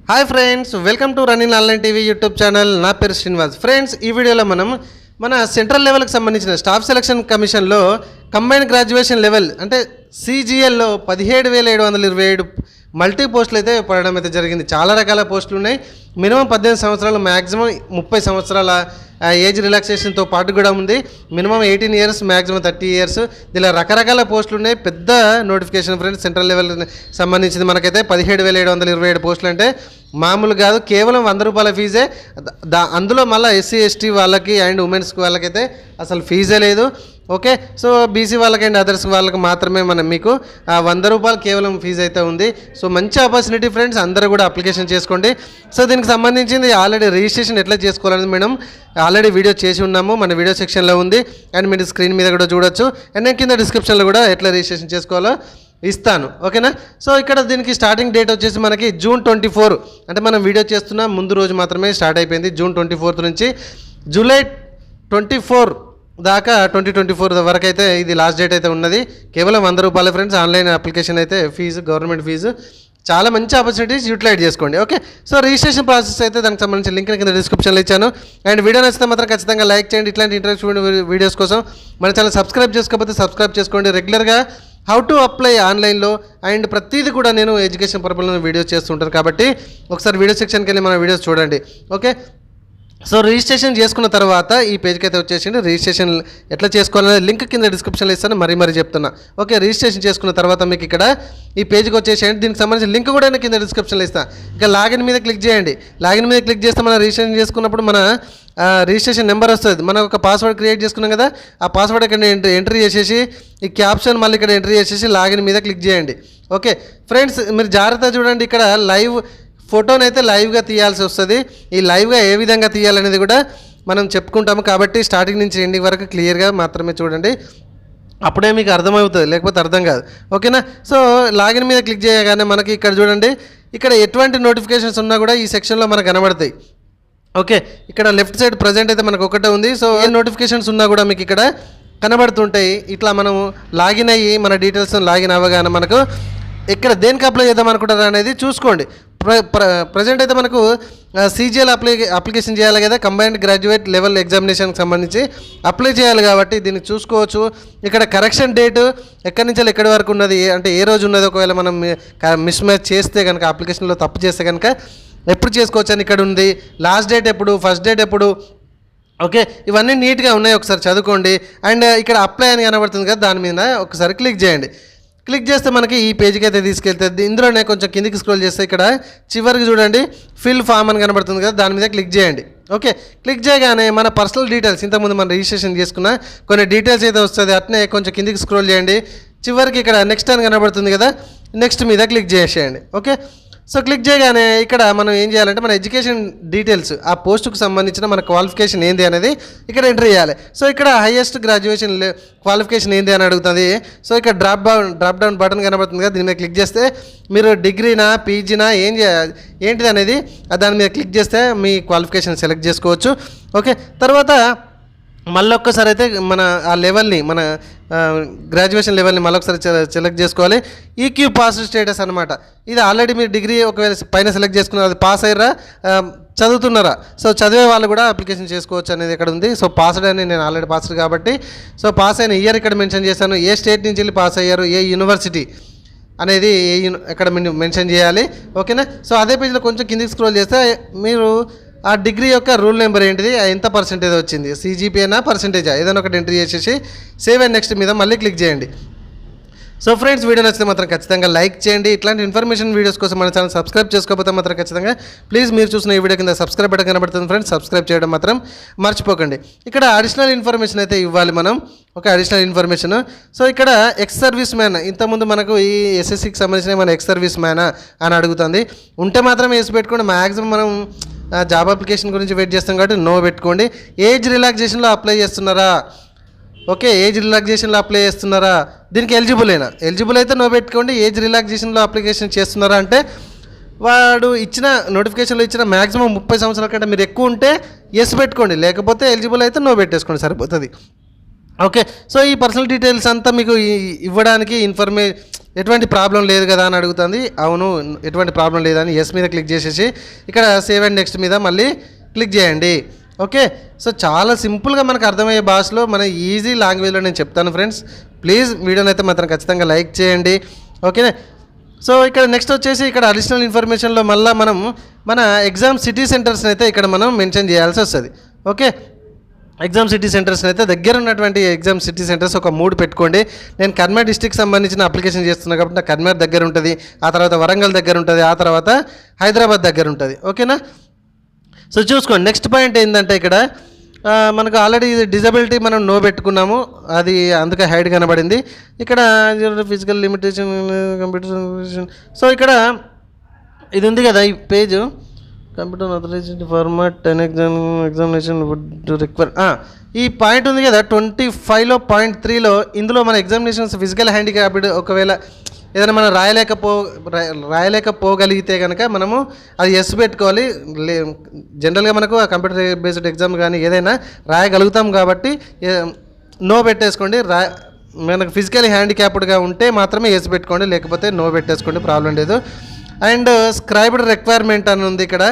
Hi friends, welcome to running online TV YouTube channel. నా పేరు Srinivas. Friends, ఈ వీడియోలో మనం మన సెంట్రల్ లెవెల్కి సంబంధించిన స్టాఫ్ సెలక్షన్ కమిషన్లో కంబైన్డ్ గ్రాడ్యుయేషన్ లెవెల్ అంటే CGLలో 17,727 మల్టీ పోస్టులు అయితే పడడం అయితే జరిగింది. చాలా రకాల పోస్టులు ఉన్నాయి. మినిమం 18 సంవత్సరాలు, మ్యాక్సిమం 30 సంవత్సరాల ఏజ్ రిలాక్సేషన్తో పాటు కూడా ఉంది. Minimum 18 years, maximum 30 years. ఇలా రకరకాల పోస్టులు ఉన్నాయి. పెద్ద నోటిఫికేషన్ ఫ్రెండ్స్. సెంట్రల్ లెవెల్ సంబంధించింది మనకైతే 17,727 పోస్టులు అంటే మామూలు కాదు. కేవలం 100 రూపాయల ఫీజే. అందులో మళ్ళీ SC ST వాళ్ళకి అండ్ ఉమెన్స్కి వాళ్ళకైతే అసలు ఫీజే లేదు. ఓకే, సో బీసీ వాళ్ళకి అండ్ అదర్స్ వాళ్ళకి మాత్రమే మీకు 100 రూపాయలు కేవలం ఫీజు అయితే ఉంది. సో మంచి ఆపర్చునిటీ ఫ్రెండ్స్, అందరూ కూడా అప్లికేషన్ చేసుకోండి. సో దీనికి సంబంధించింది ఆల్రెడీ రిజిస్ట్రేషన్ ఎట్లా చేసుకోవాలని మేడం ఆల్రెడీ వీడియో చేసి ఉన్నాము, మన వీడియో సెక్షన్లో ఉంది. అండ్ మీరు స్క్రీన్ మీద కూడా చూడొచ్చు. అండ్ నేను కింద డిస్క్రిప్షన్లో కూడా ఎట్లా రిజిస్ట్రేషన్ చేసుకోవాలో ఇస్తాను. ఓకేనా? సో ఇక్కడ దీనికి స్టార్టింగ్ డేట్ వచ్చేసి మనకి June 24, అంటే మనం వీడియో చేస్తున్న ముందు రోజు మాత్రమే స్టార్ట్ అయిపోయింది. June 24 నుంచి July 24 దాకా 2024 వరకు అయితే ఇది లాస్ట్ డేట్ అయితే ఉన్నది. కేవలం 100 రూపాయలు ఫ్రెండ్స్. ఆన్లైన్ అప్లికేషన్ అయితే ఫీజు, గవర్నమెంట్ ఫీజు. చాలా మంచి ఆపర్చునిటీస్ యూటిలైజ్ చేసుకోండి. ఓకే, సో రిజిస్ట్రేషన్ ప్రాసెస్ అయితే దానికి సంబంధించిన లింక్ కింద డిస్క్రిప్షన్లో ఇచ్చాను. అండ్ వీడియో నచ్చితే మాత్రం ఖచ్చితంగా లైక్ చేయండి. ఇట్లాంటి ఇంట్రెస్టింగ్ వీడియోస్ కోసం మన ఛానల్ సబ్స్క్రైబ్ చేసుకోకపోతే సబ్స్క్రైబ్ చేసుకోండి. రెగ్యులర్గా హౌ టు అప్లై ఆన్లైన్లో అండ్ ప్రతిదీ కూడా నేను ఎడ్యుకేషన్ పర్పస్లో వీడియోస్ చేస్తుంటాను కాబట్టి ఒకసారి వీడియో సెక్షన్కి వెళ్ళి మన వీడియోస్ చూడండి. ఓకే, సో రిజిస్ట్రేషన్ చేసుకున్న తర్వాత ఈ పేజ్కి అయితే వచ్చేసింది. రిజిస్ట్రేషన్ ఎట్లా చేసుకోవాలనే లింక్ కింద డిస్క్రిప్షన్లో ఇస్తాను, మరీ చెప్తున్నా. ఓకే, రిజిస్ట్రేషన్ చేసుకున్న తర్వాత మీకు ఇక్కడ ఈ పేజ్కి వచ్చేసేయండి. దీనికి సంబంధించిన లింక్ కూడా నేను కింద డిస్క్రిప్షన్లో ఇస్తాను. ఇక లాగిన్ మీద క్లిక్ చేయండి. లాగిన్ మీద క్లిక్ చేస్తే మనం రిజిస్ట్రేషన్ చేసుకున్నప్పుడు మన రిజిస్ట్రేషన్ నెంబర్ వస్తుంది. మనం ఒక పాస్వర్డ్ క్రియేట్ చేసుకున్నాం కదా, ఆ పాస్వర్డ్ ఇక్కడ ఎంట్రీ చేసేసి ఈ క్యాప్షన్ మళ్ళీ ఇక్కడ ఎంట్రీ చేసేసి లాగిన్ మీద క్లిక్ చేయండి. ఓకే ఫ్రెండ్స్, మీరు జాగ్రత్తగా చూడండి. ఇక్కడ లైవ్ ఫోటోని అయితే లైవ్గా తీయాల్సి వస్తుంది. ఈ లైవ్గా ఏ విధంగా తీయాలనేది కూడా మనం చెప్పుకుంటాము కాబట్టి స్టార్టింగ్ నుంచి ఎండింగ్ వరకు క్లియర్గా మాత్రమే చూడండి. అప్పుడే మీకు అర్థమవుతుంది, లేకపోతే అర్థం కాదు. ఓకేనా? సో లాగిన్ మీద క్లిక్ చేయగానే మనకి ఇక్కడ చూడండి, ఇక్కడ ఎటువంటి నోటిఫికేషన్స్ ఉన్నా కూడా ఈ సెక్షన్లో మనకు కనబడతాయి. ఓకే, ఇక్కడ లెఫ్ట్ సైడ్ ప్రజెంట్ అయితే మనకు ఒకటే ఉంది. సో ఏ నోటిఫికేషన్స్ ఉన్నా కూడా మీకు ఇక్కడ కనబడుతుంటాయి. ఇట్లా మనం లాగిన్ అయ్యి మన డీటెయిల్స్ లాగిన్ అవ్వగానే మనకు ఇక్కడ దేనికి అప్లై చేద్దాం అనుకుంటారు అనేది చూసుకోండి. ప్రజెంట్ అయితే మనకు CGL అప్లికేషన్ చేయాలి కదా, కంబైన్డ్ గ్రాడ్యుయేట్ లెవెల్ ఎగ్జామినేషన్కి సంబంధించి అప్లై చేయాలి కాబట్టి దీన్ని చూసుకోవచ్చు. ఇక్కడ కరెక్షన్ డేట్ ఎక్కడి నుంచి ఎక్కడి వరకు ఉన్నది, అంటే ఏ రోజు ఉన్నది. ఒకవేళ మనం మిస్ మ్యాచ్ చేస్తే కనుక, అప్లికేషన్లో తప్పు చేస్తే కనుక ఎప్పుడు చేసుకోవచ్చు అని ఇక్కడ ఉంది. లాస్ట్ డేట్ ఎప్పుడు, ఫస్ట్ డేట్ ఎప్పుడు. ఓకే, ఇవన్నీ నీట్గా ఉన్నాయి, ఒకసారి చదువుకోండి. అండ్ ఇక్కడ అప్లై అని కనబడుతుంది కదా, దాని మీద ఒకసారి క్లిక్ చేయండి. క్లిక్ చేస్తే మనకి ఈ పేజ్కి అయితే తీసుకెళ్తుంది. ఇందులోనే కొంచెం కిందికి స్క్రోల్ చేస్తే ఇక్కడ చివరికి చూడండి ఫిల్ ఫామ్ అని కనబడుతుంది కదా, దాని మీద క్లిక్ చేయండి. ఓకే, క్లిక్ చేయగానే మన పర్సనల్ డీటెయిల్స్, ఇంతకుముందు మనం రిజిస్ట్రేషన్ చేసుకున్న కొన్ని డీటెయిల్స్ అయితే వస్తుంది. అట్నే కొంచెం కిందికి స్క్రోల్ చేయండి. చివరికి ఇక్కడ నెక్స్ట్ అని కనబడుతుంది కదా, నెక్స్ట్ మీద క్లిక్ చేసేయండి. ఓకే, సో క్లిక్ చేయగానే ఇక్కడ మనం ఏం చేయాలంటే మన ఎడ్యుకేషన్ డీటెయిల్స్, ఆ పోస్టుకు సంబంధించిన మన క్వాలిఫికేషన్ ఏంది అనేది ఇక్కడ ఎంటర్ చేయాలి. సో ఇక్కడ హైయెస్ట్ గ్రాడ్యుయేషన్ క్వాలిఫికేషన్ ఏంది అని అడుగుతుంది. సో ఇక్కడ డ్రాప్ డౌన్ బటన్ కనబడుతుంది కదా, దీని మీద క్లిక్ చేస్తే మీరు డిగ్రీనా, పీజీనా, ఏంటిది అనేది దాని మీద క్లిక్ చేస్తే మీ క్వాలిఫికేషన్ సెలెక్ట్ చేసుకోవచ్చు. ఓకే, తర్వాత మళ్ళీ ఒక్కసారి అయితే మన ఆ లెవెల్ని, మన గ్రాడ్యుయేషన్ లెవెల్ని మళ్ళొకసారి సెలెక్ట్ చేసుకోవాలి. EQ పాస్ స్టేటస్ అనమాట. ఇది ఆల్రెడీ మీరు డిగ్రీ ఒకవేళ పైన సెలెక్ట్ చేసుకున్నారు, అది పాస్ అయ్యారా, చదువుతున్నారా. సో చదివే వాళ్ళు కూడా అప్లికేషన్ చేసుకోవచ్చు అనేది ఇక్కడ ఉంది. సో పాస్డ్ అని నేను ఆల్రెడీ పాస్డ్ కాబట్టి సో పాస్ అయిన ఇయర్ ఇక్కడ మెన్షన్ చేశాను. ఏ స్టేట్ నుంచి వెళ్ళి పాస్ అయ్యారు, ఏ యూనివర్సిటీ అనేది ఎక్కడ మెన్షన్ చేయాలి. ఓకేనా? సో అదే పేజ్లో కొంచెం కిందికి స్క్రోల్ చేస్తే మీరు ఆ డిగ్రీ యొక్క రూల్ నెంబర్ ఏంటిది, ఎంత పర్సెంటేజ్ వచ్చింది, CGPA పర్సెంటేజా, ఏదైనా ఒకటి ఎంట్రీ చేసేసి సేవ్ అండ్ నెక్స్ట్ మీద మళ్ళీ క్లిక్ చేయండి. సో ఫ్రెండ్స్, వీడియో నచ్చితే మాత్రం ఖచ్చితంగా లైక్ చేయండి. ఇట్లాంటి ఇన్ఫర్మేషన్ వీడియోస్ కోసం మన ఛానల్ సబ్స్క్రైబ్ చేసుకోకపోతే మాత్రం ఖచ్చితంగా ప్లీజ్ మీరు చూసిన ఈ వీడియో కింద సబ్స్క్రైబ్ బటన్ కనబడుతుంది ఫ్రెండ్స్, సబ్స్క్రైబ్ చేయడం మాత్రం మర్చిపోకండి. ఇక్కడ అడిషనల్ ఇన్ఫర్మేషన్ అయితే ఇవ్వాలి మనం, ఒక అడిషనల్ ఇన్ఫర్మేషన్. సో ఇక్కడ ఎక్స్ సర్వీస్ మ్యాన్, ఇంతకుముందు మనకు ఈ SSCకి సంబంధించిన మన ఎక్స్ సర్వీస్ మ్యానా అని అడుగుతుంది. ఉంటే మాత్రం వేసి పెట్టుకోండి. మ్యాక్సిమం మనం జాబ్ అప్లికేషన్ గురించి వెయిట్ చేస్తాం కాబట్టి నో పెట్టుకోండి. ఏజ్ రిలాక్సేషన్లో అప్లై చేస్తున్నారా, ఓకే, ఏజ్ రిలాక్సేషన్లో అప్లై చేస్తున్నారా, దీనికి ఎలిజిబుల్ అయితే నో పెట్టుకోండి. ఏజ్ రిలాక్సేషన్లో అప్లికేషన్ చేస్తున్నారా అంటే వాడు ఇచ్చిన నోటిఫికేషన్లో ఇచ్చిన మ్యాక్సిమం 30 సంవత్సరాల కంటే మీరు ఎక్కువ ఉంటే ఎస్ పెట్టుకోండి, లేకపోతే ఎలిజిబుల్ అయితే నో పెట్టేసుకోండి, సరిపోతుంది. ఓకే, సో ఈ పర్సనల్ డీటెయిల్స్ అంతా మీకు ఇవ్వడానికి ఎటువంటి ప్రాబ్లం లేదు కదా అని అడుగుతుంది. అవును, ఎటువంటి ప్రాబ్లం లేదని ఎస్ మీద క్లిక్ చేసేసి ఇక్కడ సేవ్ అండ్ నెక్స్ట్ మీద మళ్ళీ క్లిక్ చేయండి. ఓకే, సో చాలా సింపుల్గా మనకు అర్థమయ్యే భాషలో మన ఈజీ లాంగ్వేజ్లో నేను చెప్తాను ఫ్రెండ్స్. ప్లీజ్ వీడియోని అయితే మాత్రం ఖచ్చితంగా లైక్ చేయండి. ఓకేనా. సో ఇక్కడ నెక్స్ట్ వచ్చేసి ఇక్కడ అడిషనల్ ఇన్ఫర్మేషన్లో మళ్ళీ మనం మన ఎగ్జామ్ సిటీ సెంటర్స్ని అయితే ఇక్కడ మనం మెన్షన్ చేయాల్సి వస్తుంది. ఓకే, ఎగ్జామ్ సిటీ సెంటర్స్ని అయితే దగ్గర ఉన్నటువంటి ఎగ్జామ్ సిటీ సెంటర్స్ ఒక 3 పెట్టుకోండి. నేను కర్నూలు డిస్టిక్ సంబంధించిన అప్లికేషన్ చేస్తున్నాను కాబట్టి నాకు కర్నూలు దగ్గర ఉంటుంది, ఆ తర్వాత వరంగల్ దగ్గర ఉంటుంది, ఆ తర్వాత హైదరాబాద్ దగ్గర ఉంటుంది. ఓకేనా. సో చూసుకోండి. నెక్స్ట్ పాయింట్ ఏంటంటే ఇక్కడ మనకు ఆల్రెడీ డిజబిలిటీ మనం నో పెట్టుకున్నాము, అది అందుకే హైడ్ కనబడింది. ఇక్కడ ఫిజికల్ లిమిటేషన్ కంప్యూటర్. సో ఇక్కడ ఇది ఉంది కదా ఈ page, computer authorised format and examination would require. ఈ పాయింట్ ఉంది కదా 25లో పాయింట్ 3లో, ఇందులో మన ఎగ్జామినేషన్స్ ఫిజికల్ హ్యాండిక్యాప్డ్ ఒకవేళ ఏదైనా మనం రాయలేకపోగలిగితే కనుక మనము అది ఎస్ పెట్టుకోవాలి. జనరల్గా మనకు ఆ కంప్యూటర్ బేస్డ్ ఎగ్జామ్ కానీ ఏదైనా రాయగలుగుతాం కాబట్టి నో పెట్టేసుకోండి. మనకు ఫిజికల్ హ్యాండిక్యాప్డ్గా ఉంటే మాత్రమే ఎస్ పెట్టుకోండి, లేకపోతే నో పెట్టేసుకోండి, ప్రాబ్లం లేదు. అండ్ స్క్రైబ్డ్ రిక్వైర్మెంట్ అని ఉంది ఇక్కడ.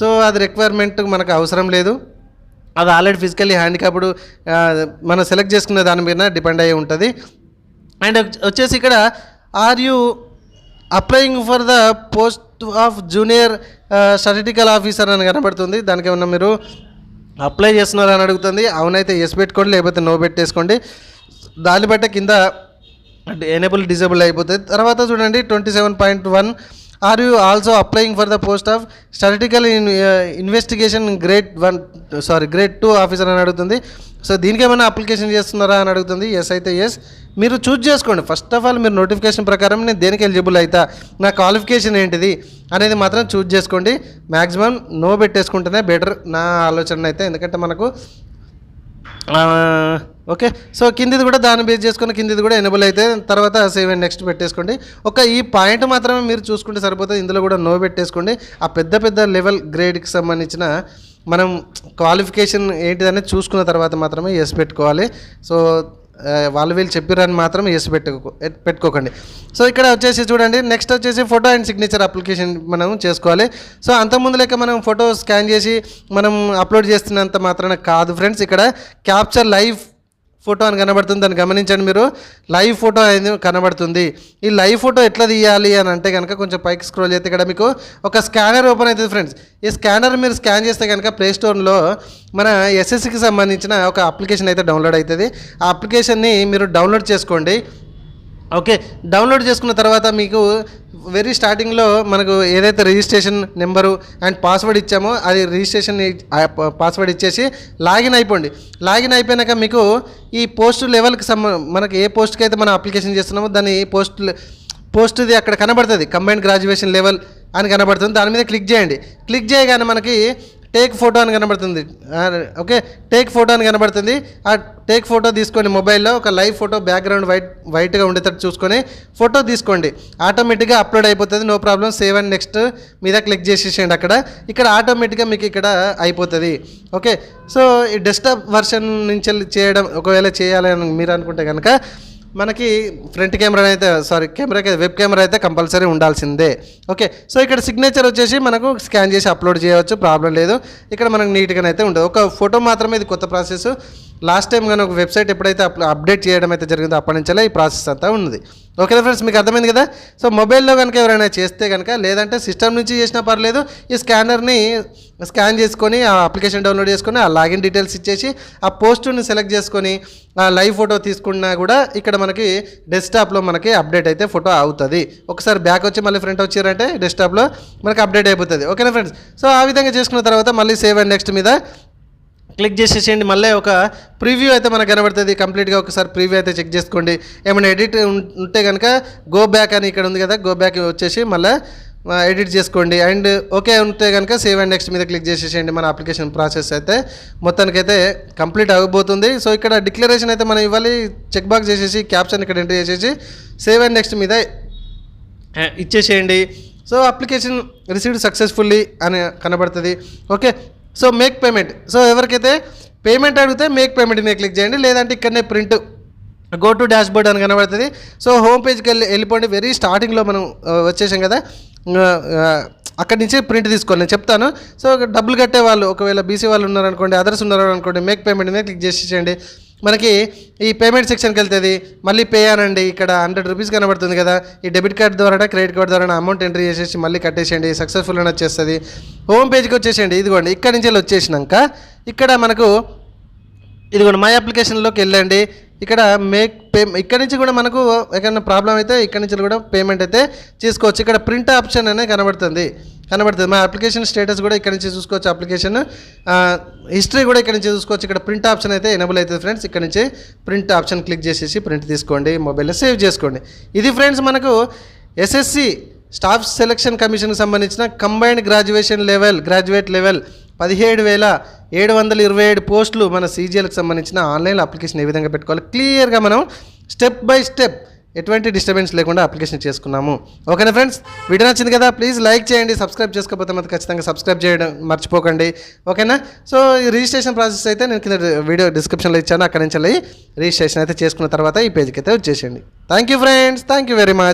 సో అది రిక్వైర్మెంట్ మనకు అవసరం లేదు, అది ఆల్రెడీ ఫిజికల్లీ హ్యాండిక్యాప్డ్ మనం సెలెక్ట్ చేసుకునే దాని మీద డిపెండ్ అయ్యి ఉంటుంది. అండ్ వచ్చేసి ఇక్కడ are you applying for the post of junior statistical officer అని కనబడుతుంది. దానికి ఏమన్నా మీరు అప్లై చేస్తున్నారని అడుగుతుంది. అవునైతే ఎస్ పెట్టుకోండి, లేకపోతే నో పెట్టేసుకోండి. దాన్ని బట్టే కింద ఎనేబుల్ డిజేబుల్ అయిపోతుంది. తర్వాత చూడండి 27.1 are you also applying for the post of statistical investigation grade 2 officer అని అడుగుతుంది. సో దీనికి ఏమైనా అప్లికేషన్ చేస్తున్నారా అని అడుగుతుంది. ఎస్ అయితే ఎస్ మీరు చూజ్ చేసుకోండి. ఫస్ట్ ఆఫ్ ఆల్ మీరు నోటిఫికేషన్ ప్రకారం నేను దేనికి ఎలిజిబుల్ అవుతా, నా క్వాలిఫికేషన్ ఏంటిది అనేది మాత్రం చూజ్ చేసుకోండి. మ్యాక్సిమం నో పెట్టేసుకుంటేనే బెటర్ నా ఆలోచన అయితే, ఎందుకంటే మనకు ఓకే. సో కిందిది కూడా దాన్ని బేస్ చేసుకొని కిందిది కూడా ఎనేబుల్ అయితే తర్వాత సేవ్ అండ్ నెక్స్ట్ పెట్టేసుకోండి. ఈ పాయింట్ మాత్రమే మీరు చూసుకుంటే సరిపోతుంది. ఇందులో కూడా నో పెట్టేసుకోండి. ఆ పెద్ద లెవెల్ గ్రేడ్కి సంబంధించిన మనం క్వాలిఫికేషన్ ఏంటిదనేది చూసుకున్న తర్వాత మాత్రమే ఎస్ పెట్టుకోవాలి. సో వీళ్ళు చెప్పారని మాత్రం ఎస్ పెట్టుకోకండి. సో ఇక్కడ వచ్చేసి చూడండి, నెక్స్ట్ వచ్చేసి ఫోటో అండ్ సిగ్నేచర్ అప్లికేషన్ మనం చేసుకోవాలి. సో అంతకుముందు లెక్క మనం ఫోటో స్కాన్ చేసి మనం అప్లోడ్ చేస్తున్నంత మాత్రాన కాదు ఫ్రెండ్స్. ఇక్కడ క్యాప్చర్ లైవ్ ఫోటో అని కనబడుతుంది, దాన్ని గమనించండి మీరు. లైవ్ ఫోటో అనేది కనబడుతుంది. ఈ లైవ్ ఫోటో ఎట్లా తీయాలి అని అంటే కనుక కొంచెం పైకి స్క్రోల్ చేస్తే ఇక్కడ మీకు ఒక స్కానర్ ఓపెన్ అవుతుంది ఫ్రెండ్స్. ఈ స్కానర్ మీరు స్కాన్ చేస్తే కనుక ప్లేస్టోర్లో మన ఎస్ఎస్సికి సంబంధించిన ఒక అప్లికేషన్ అయితే డౌన్లోడ్ అవుతుంది. ఆ అప్లికేషన్ని మీరు డౌన్లోడ్ చేసుకోండి. ఓకే, డౌన్లోడ్ చేసుకున్న తర్వాత మీకు వెరీ స్టార్టింగ్లో మనకు ఏదైతే రిజిస్ట్రేషన్ నెంబరు అండ్ పాస్వర్డ్ ఇచ్చామో అది రిజిస్ట్రేషన్ పాస్వర్డ్ ఇచ్చేసి లాగిన్ అయిపోండి. లాగిన్ అయిపోయినాక మీకు ఈ పోస్ట్ లెవెల్కి మనకి ఏ పోస్ట్కి అయితే మనం అప్లికేషన్ చేస్తున్నామో దాని పోస్ట్ది అక్కడ కనబడుతుంది, కంబైన్డ్ గ్రాడ్యుయేషన్ లెవెల్ అని కనబడుతుంది. దాని మీద క్లిక్ చేయండి. క్లిక్ చేయగానే మనకి టేక్ ఫోటో అని కనబడుతుంది. ఓకే, టేక్ ఫోటో అని కనబడుతుంది. ఆ టేక్ ఫోటో తీసుకొని మొబైల్లో ఒక లైవ్ ఫోటో బ్యాక్గ్రౌండ్ వైట్గా ఉండేటట్టు చూసుకొని ఫోటో తీసుకోండి. ఆటోమేటిక్గా అప్లోడ్ అయిపోతుంది. No problem. Save and next మీద క్లిక్ చేసేసేయండి. ఇక్కడ ఆటోమేటిక్గా మీకు ఇక్కడ అయిపోతుంది. ఓకే, సో ఈ డెస్క్టాప్ వర్షన్ నుంచి చేయడం ఒకవేళ చేయాలని మీరు అనుకుంటే కనుక మనకి ఫ్రంట్ కెమెరా అయితే వెబ్ కెమెరా అయితే కంపల్సరీ ఉండాల్సిందే. ఓకే, సో ఇక్కడ సిగ్నేచర్ వచ్చేసి మనకు స్కాన్ చేసి అప్లోడ్ చేయవచ్చు, ప్రాబ్లం లేదు. ఇక్కడ మనకు నీట్గానే అయితే ఉంటుంది. ఒక ఫోటో మాత్రమే ఇది కొత్త ప్రాసెస్. లాస్ట్ టైం కానీ ఒక వెబ్సైట్ ఎప్పుడైతే అప్డేట్ చేయడం అయితే జరిగిందో అప్పటి నుంచే ఈ ప్రాసెస్ అంతా ఉన్నది. ఓకే ఫ్రెండ్స్, మీకు అర్థమైంది కదా. సో మొబైల్లో కనుక ఎవరైనా చేస్తే కనుక, లేదంటే సిస్టమ్ నుంచి చేసినా పర్లేదు, ఈ స్కానర్ని స్కాన్ చేసుకొని ఆ అప్లికేషన్ డౌన్లోడ్ చేసుకొని ఆ లాగిన్ డీటెయిల్స్ ఇచ్చేసి ఆ పోస్టుని సెలెక్ట్ చేసుకొని ఆ లైవ్ ఫోటో తీసుకున్నా కూడా ఇక్కడ మనకి డెస్క్టాప్లో మనకి అప్డేట్ అయితే ఫోటో అవుతుంది. ఒకసారి బ్యాక్ వచ్చి మళ్ళీ ఫ్రంట్ వచ్చారంటే డెస్క్టాప్లో మనకి అప్డేట్ అయిపోతుంది. ఓకేనా ఫ్రెండ్స్. సో ఆ విధంగా చేసుకున్న తర్వాత మళ్ళీ సేవ్ అండ్ నెక్స్ట్ మీద క్లిక్ చేసేసేయండి. మళ్ళీ ఒక ప్రివ్యూ అయితే మనకు కనబడుతుంది. కంప్లీట్గా ఒకసారి ప్రివ్యూ అయితే చెక్ చేసుకోండి. ఏమైనా ఎడిట్ ఉంటే కనుక గో బ్యాక్ అని ఇక్కడ ఉంది కదా, గో బ్యాక్ వచ్చేసి మళ్ళీ ఎడిట్ చేసుకోండి. అండ్ ఓకే ఉంటే కనుక సేవ్ అండ్ నెక్స్ట్ మీద క్లిక్ చేసేసేయండి. మన అప్లికేషన్ ప్రాసెస్ అయితే మొత్తానికైతే కంప్లీట్ అవ్వబోతుంది. సో ఇక్కడ డిక్లరేషన్ అయితే మనం ఇవ్వాలి. చెక్ బాక్స్ చేసేసి క్యాప్షన్ ఇక్కడ ఎంటర్ చేసేసి సేవ్ అండ్ నెక్స్ట్ మీద ఇచ్చేసేయండి. సో అప్లికేషన్ రిసీవ్డ్ సక్సెస్ఫుల్లీ అని కనబడుతుంది. Okay, so make payment. So ఎవరికైతే పేమెంట్ అడిగితే మేక్ పేమెంట్ మీద క్లిక్ చేయండి, లేదంటే ఇక్కడనే గో టు డాష్ బోర్డ్ అని కనబడుతుంది. సో హోమ్ పేజ్కి వెళ్ళిపోండి. వెరీ స్టార్టింగ్లో మనం వచ్చేసాం కదా, అక్కడి నుంచి ప్రింట్ తీసుకోండి, నేను చెప్తాను. సో డబ్బులు కట్టే వాళ్ళు ఒకవేళ బీసీ వాళ్ళు ఉన్నారనుకోండి, అదర్స్ ఉన్నారనుకోండి, మేక్ పేమెంట్ మీద క్లిక్ చేసేయండి. మనకి ఈ పేమెంట్ సెక్షన్కి వెళ్తుంది. మళ్ళీ పే అనండి. ఇక్కడ 100 రూపీస్ కనబడుతుంది కదా, ఈ డెబిట్ కార్డ్ ద్వారా క్రెడిట్ కార్డ్ ద్వారా అమౌంట్ ఎంట్రీ చేసేసి మళ్ళీ కట్టేసేయండి. సక్సెస్ఫుల్ అని వచ్చేస్తుంది. హోమ్ పేజ్కి వచ్చేసేయండి. ఇదిగోండి ఇక్కడి నుంచి వచ్చేసినాక ఇక్కడ మనకు ఇదిగోండి మై అప్లికేషన్లోకి వెళ్ళండి. ఇక్కడ ఇక్కడ నుంచి కూడా మనకు ఏదైనా ప్రాబ్లం అయితే ఇక్కడ నుంచి కూడా పేమెంట్ అయితే చేసుకోవచ్చు. ఇక్కడ ప్రింట్ ఆప్షన్ అనేది కనబడుతుంది. మా అప్లికేషన్ స్టేటస్ కూడా ఇక్కడ నుంచి చూసుకోవచ్చు. అప్లికేషన్ హిస్టరీ కూడా ఇక్కడ నుంచి చూసుకోవచ్చు. ఇక్కడ ప్రింట్ ఆప్షన్ అయితే ఎనేబుల్ అవుతుంది ఫ్రెండ్స్. ఇక్కడ నుంచి ప్రింట్ ఆప్షన్ క్లిక్ చేసేసి ప్రింట్ తీసుకోండి, మొబైల్లో సేవ్ చేసుకోండి. ఇది ఫ్రెండ్స్ మనకు ఎస్ఎస్సి స్టాఫ్ సెలక్షన్ కమిషన్కి సంబంధించిన కంబైన్డ్ గ్రాడ్యుయేట్ లెవెల్ 17,727 పోస్టులు మన సీజీఎల్కి సంబంధించిన ఆన్లైన్ అప్లికేషన్ ఏ విధంగా పెట్టుకోవాలి క్లియర్గా మనం స్టెప్ బై స్టెప్ ఎటువంటి డిస్టర్బెన్స్ లేకుండా అప్లికేషన్ చేసుకున్నాము. ఓకేనా ఫ్రెండ్స్, వీడియో నచ్చింది కదా, ప్లీజ్ లైక్ చేయండి. సబ్స్క్రైబ్ చేసుకోకపోతే మాత్రం ఖచ్చితంగా సబ్స్క్రైబ్ చేయడం మర్చిపోకండి. ఓకేనా. సో ఈ రిజిస్ట్రేషన్ ప్రాసెస్ అయితే నేను కింద వీడియో డిస్క్రిప్షన్లో ఇచ్చాను, అక్కడి నుంచి రిజిస్ట్రేషన్ అయితే చేసుకున్న తర్వాత ఈ పేజ్కి అయితే వచ్చేసేయండి. Thank you friends, thank you very much.